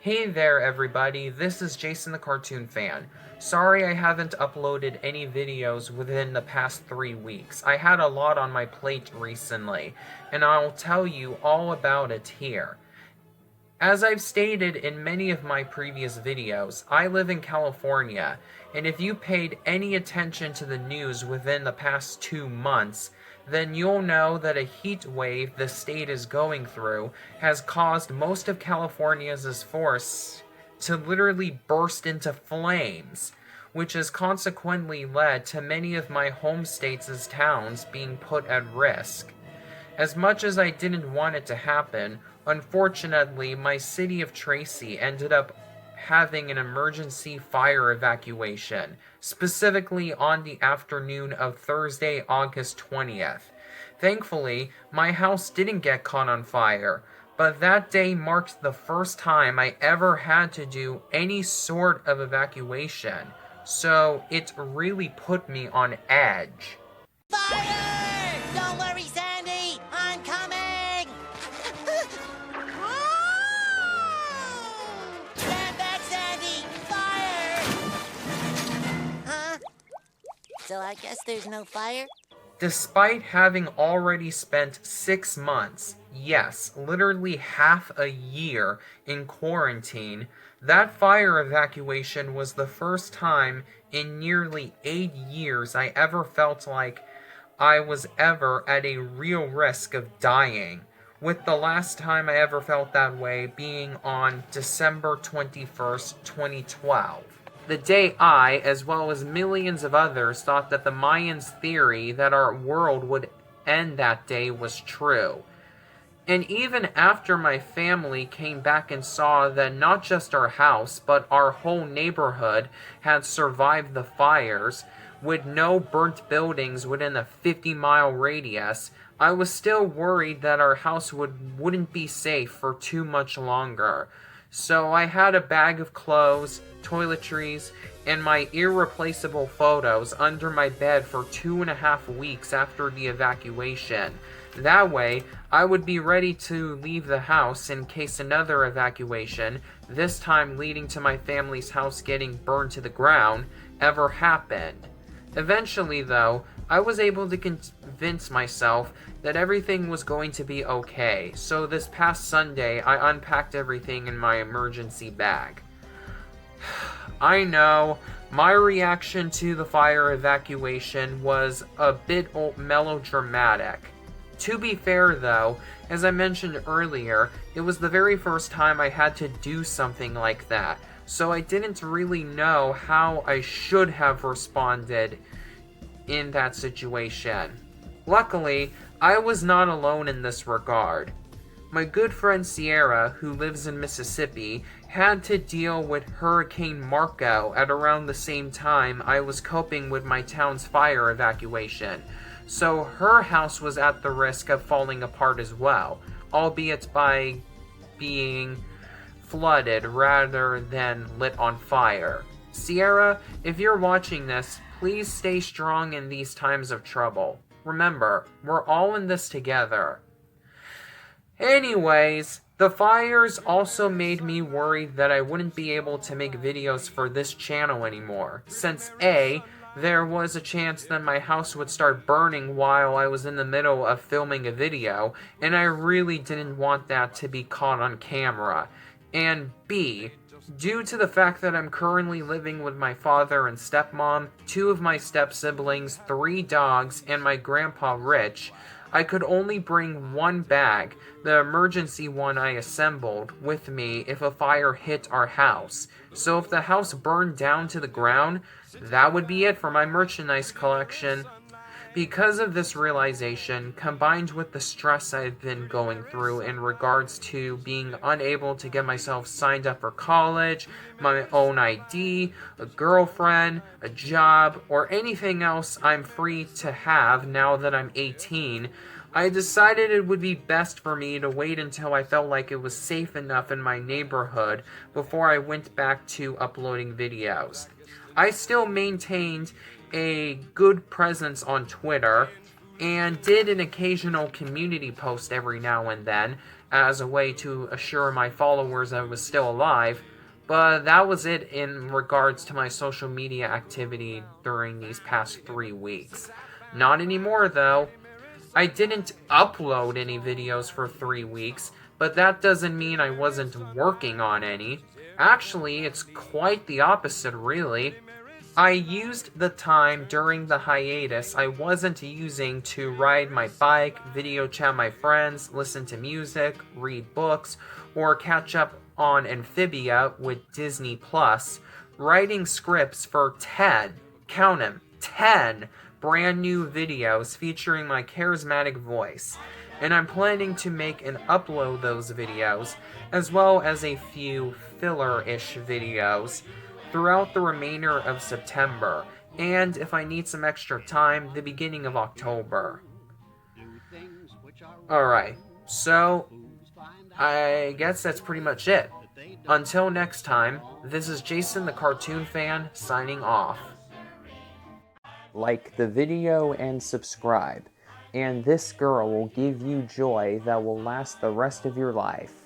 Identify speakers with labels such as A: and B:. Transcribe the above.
A: Hey there everybody, this is Jason the Cartoon Fan. Sorry I haven't uploaded any videos within the past 3 weeks. I had a lot on my plate recently, and I'll tell you all about it here. As I've stated in many of my previous videos, I live in California, and if you paid any attention to the news within the past 2 months, then you'll know that a heat wave the state is going through has caused most of California's forests to literally burst into flames, which has consequently led to many of my home states' towns being put at risk. As much as I didn't want it to happen, unfortunately, my city of Tracy ended up having an emergency fire evacuation, specifically on the afternoon of Thursday, August 20th. Thankfully, my house didn't get caught on fire, but that day marked the first time I ever had to do any sort of evacuation, so it really put me on edge.
B: Fire! Don't worry, Sandy! I'm coming! Stand back, Sandy! Fire! Huh? So I guess there's no fire?
A: Despite having already spent 6 months, yes, literally half a year in quarantine, that fire evacuation was the first time in nearly 8 years I ever felt like I was ever at a real risk of dying, with the last time I ever felt that way being on December 21st, 2012. The day I, as well as millions of others, thought that the Mayans' theory that our world would end that day was true. And even after my family came back and saw that not just our house, but our whole neighborhood had survived the fires, with no burnt buildings within a 50-mile radius, I was still worried that our house wouldn't be safe for too much longer. So I had a bag of clothes, toiletries, and my irreplaceable photos under my bed for 2.5 weeks after the evacuation. That way, I would be ready to leave the house in case another evacuation, this time leading to my family's house getting burned to the ground, ever happened. Eventually, though, I was able to convince myself that everything was going to be okay, so this past Sunday, I unpacked everything in my emergency bag. I know, my reaction to the fire evacuation was a bit melodramatic. To be fair, though, as I mentioned earlier, it was the very first time I had to do something like that, so I didn't really know how I should have responded in that situation. Luckily, I was not alone in this regard. My good friend Sierra, who lives in Mississippi, had to deal with Hurricane Marco at around the same time I was coping with my town's fire evacuation, so her house was at the risk of falling apart as well, albeit by being flooded rather than lit on fire. Sierra, if you're watching this, please stay strong in these times of trouble. Remember, we're all in this together. Anyways, the fires also made me worried that I wouldn't be able to make videos for this channel anymore, since A, there was a chance that my house would start burning while I was in the middle of filming a video, and I really didn't want that to be caught on camera. And B, due to the fact that I'm currently living with my father and stepmom, 2 of my step-siblings, 3 dogs, and my grandpa Rich, I could only bring 1 bag, the emergency one I assembled, with me if a fire hit our house. So if the house burned down to the ground, that would be it for my merchandise collection. Because of this realization, combined with the stress I've been going through in regards to being unable to get myself signed up for college, my own ID, a girlfriend, a job, or anything else I'm free to have now that I'm 18, I decided it would be best for me to wait until I felt like it was safe enough in my neighborhood before I went back to uploading videos. I still maintained a good presence on Twitter, and did an occasional community post every now and then, as a way to assure my followers I was still alive, but that was it in regards to my social media activity during these past 3 weeks. Not anymore, though. I didn't upload any videos for 3 weeks, but that doesn't mean I wasn't working on any. Actually, it's quite the opposite, really. I used the time during the hiatus I wasn't using to ride my bike, video chat my friends, listen to music, read books, or catch up on Amphibia with Disney Plus, writing scripts for 10, count 'em, 10 brand new videos featuring my charismatic voice. And I'm planning to make and upload those videos, as well as a few filler-ish videos, throughout the remainder of September, and if I need some extra time, the beginning of October. Alright, so I guess that's pretty much it. Until next time, this is Jason the Cartoon Fan signing off. Like the video and subscribe, and this girl will give you joy that will last the rest of your life.